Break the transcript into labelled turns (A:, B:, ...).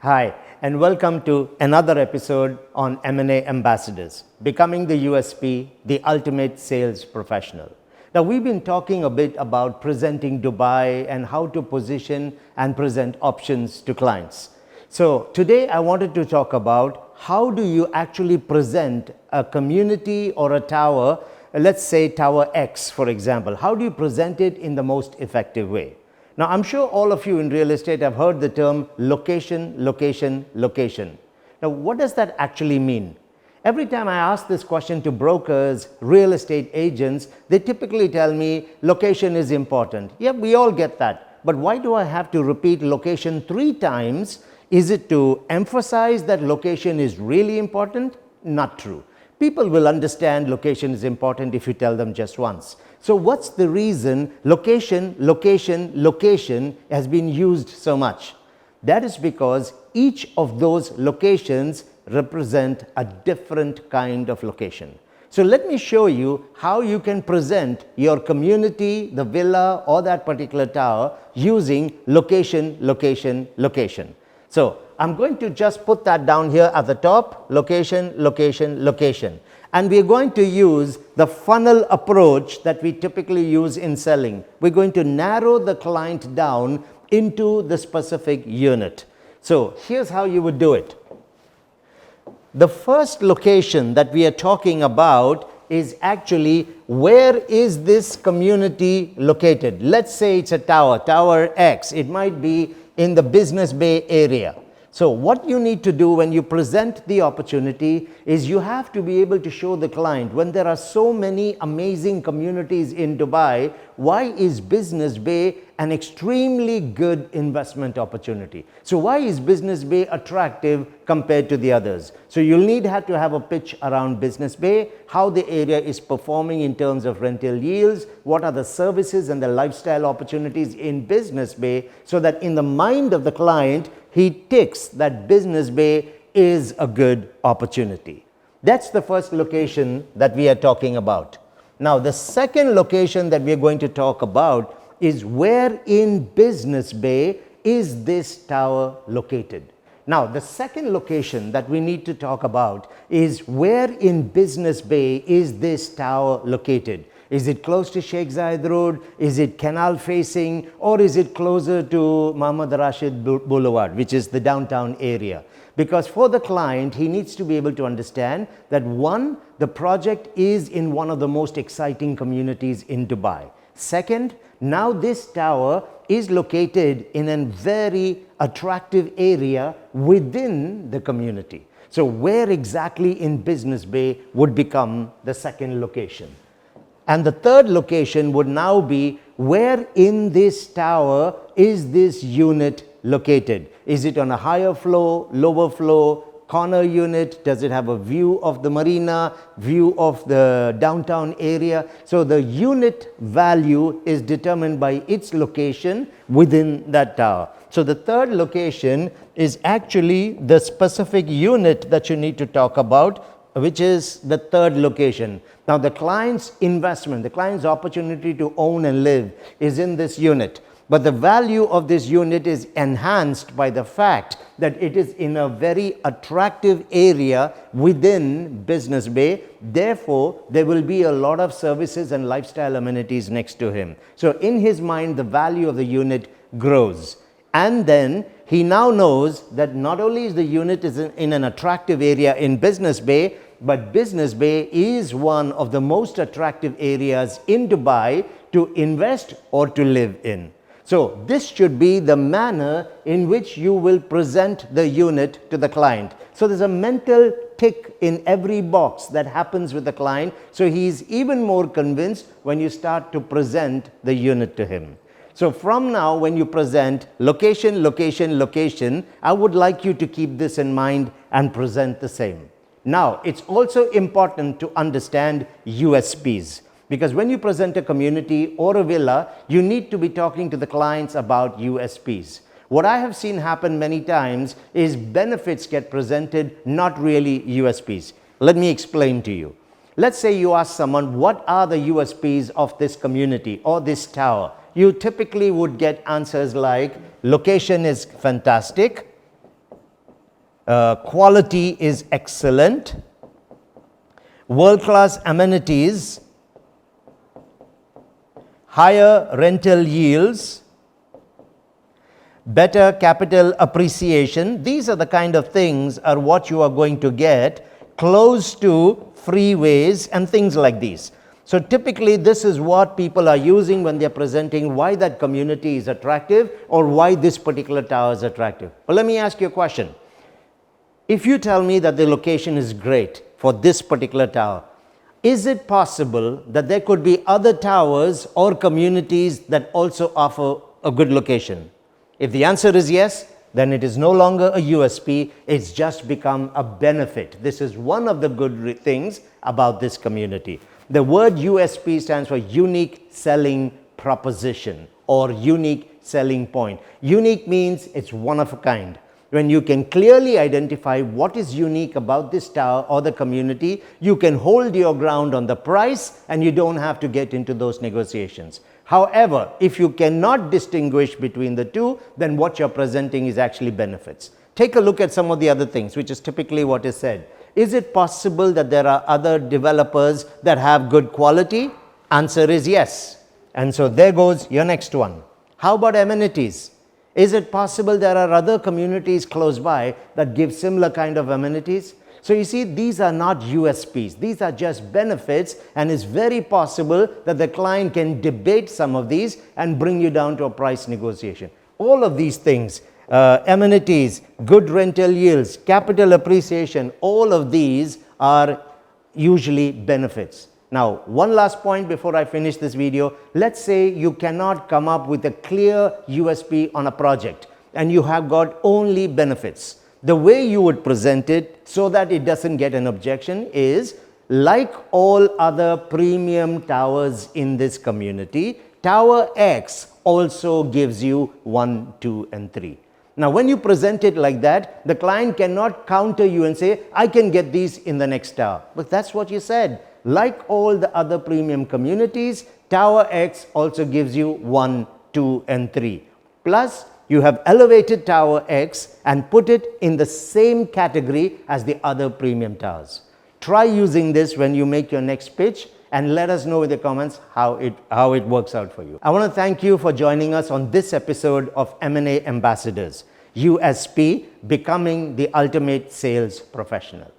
A: Hi, and welcome to another episode on M&A Ambassadors, Becoming the USP, the Ultimate Sales Professional. Now, we've been talking a bit about presenting Dubai and how to position and present options to clients. So today I wanted to talk about how do you actually present a community or a tower, let's say Tower X, for example. How do you present it in the most effective way? Now, I'm sure all of you in real estate have heard the term location, location, location. Now, what does that actually mean? Every time I ask this question to brokers, real estate agents, they typically tell me location is important. Yeah, we all get that. But why do I have to repeat location 3 times? Is it to emphasize that location is really important? Not true. People will understand location is important if you tell them just once. So what's the reason location, location, location has been used so much? That is because each of those locations represent a different kind of location. So let me show you how you can present your community, the villa or that particular tower using location, location, location. So I'm going to just put that down here at the top, location, location, location. And we're going to use the funnel approach that we typically use in selling. We're going to narrow the client down into the specific unit. So here's how you would do it. The first location that we are talking about is actually where is this community located? Let's say it's a tower, Tower X. It might be in the Business Bay area. So what you need to do when you present the opportunity is you have to be able to show the client, when there are so many amazing communities in Dubai, why is Business Bay an extremely good investment opportunity? So why is Business Bay attractive compared to the others? So you'll have to have a pitch around Business Bay, how the area is performing in terms of rental yields, what are the services and the lifestyle opportunities in Business Bay, so that in the mind of the client, he ticks that Business Bay is a good opportunity. That's the first location that we are talking about. Now, the second location that we are going to talk about is where in Business Bay is this tower located. Now, the second location that we need to talk about is where in Business Bay is this tower located. Is it close to Sheikh Zayed Road? Is it canal facing? Or is it closer to Muhammad Rashid Boulevard, which is the downtown area? Because for the client, he needs to be able to understand that one, the project is in one of the most exciting communities in Dubai. Second, now this tower is located in a very attractive area within the community. So where exactly in Business Bay would become the second location? And the third location would now be where in this tower is this unit located? Is it on a higher floor, lower floor, corner unit? Does it have a view of the marina, view of the downtown area? So the unit value is determined by its location within that tower. So the third location is actually the specific unit that you need to talk about, which is the third location. Now, the client's investment, the client's opportunity to own and live is in this unit. But the value of this unit is enhanced by the fact that it is in a very attractive area within Business Bay. Therefore, there will be a lot of services and lifestyle amenities next to him. So in his mind, the value of the unit grows. And then he now knows that not only is the unit in an attractive area in Business Bay, but Business Bay is one of the most attractive areas in Dubai to invest or to live in. So this should be the manner in which you will present the unit to the client. So there's a mental tick in every box that happens with the client. So he's even more convinced when you start to present the unit to him. So from now, when you present location, location, location, I would like you to keep this in mind and present the same. Now, it's also important to understand USPs, because when you present a community or a villa, you need to be talking to the clients about USPs. What I have seen happen many times is benefits get presented, not really USPs. Let me explain to you. Let's say you ask someone, what are the USPs of this community or this tower? You typically would get answers like, location is fantastic, quality is excellent, world-class amenities, higher rental yields, better capital appreciation. These are the kind of things are what you are going to get close to freeways and things like these. So typically this is what people are using when they're presenting why that community is attractive or why this particular tower is attractive. But let me ask you a question. If you tell me that the location is great for this particular tower, is it possible that there could be other towers or communities that also offer a good location? If the answer is yes, then it is no longer a USP, it's just become a benefit. This is one of the good things about this community. The word USP stands for unique selling proposition or unique selling point. Unique means it's one of a kind. When you can clearly identify what is unique about this tower or the community, you can hold your ground on the price and you don't have to get into those negotiations. However, if you cannot distinguish between the two, then what you're presenting is actually benefits. Take a look at some of the other things, which is typically what is said. Is it possible that there are other developers that have good quality? Answer is yes. And so there goes your next one. How about amenities? Is it possible there are other communities close by that give similar kind of amenities? So you see, these are not USPs. These are just benefits, and it's very possible that the client can debate some of these and bring you down to a price negotiation. All of these things, amenities, good rental yields, capital appreciation, all of these are usually benefits. Now, one last point before I finish this video. Let's say you cannot come up with a clear USP on a project and you have got only benefits. The way you would present it so that it doesn't get an objection is, like all other premium towers in this community, Tower X also gives you 1, 2, and 3. Now, when you present it like that, the client cannot counter you and say, I can get these in the next tower. But that's what you said. Like all the other premium communities, Tower X also gives you 1, 2, and 3. Plus, you have elevated Tower X and put it in the same category as the other premium towers. Try using this when you make your next pitch and let us know in the comments how it works out for you. I want to thank you for joining us on this episode of M&A Ambassadors, USP, Becoming the Ultimate Sales Professional.